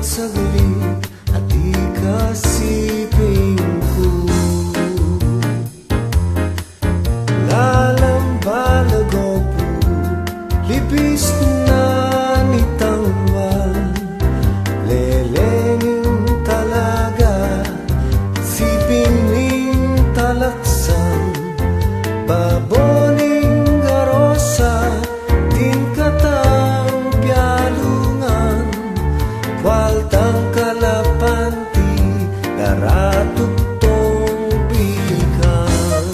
saglit at ikasipin ko. Lalambalago po, libis na nitangwal, lelengin talaga, sipining talaksan, baboning garosa, tingkatang pialungan, waltang kalapanti, daratutong bikan.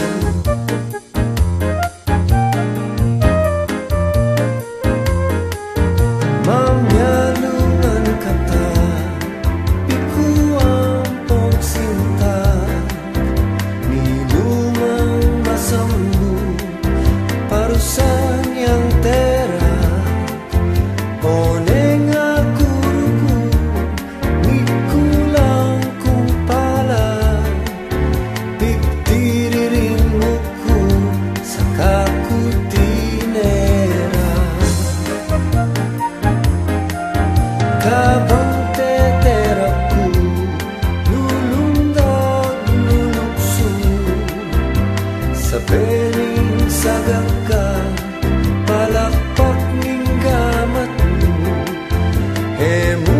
Mamyalungan kata, ikuang pagsinta, nilumang masambu, parusan yang tera, oneng aku ruku, nikulang kumpala, piptiririnmuku, sakaku tinera. Kabang teteraku, lulundag lulukso, sa bening sagaka, palakpak ning gamat mo, hemo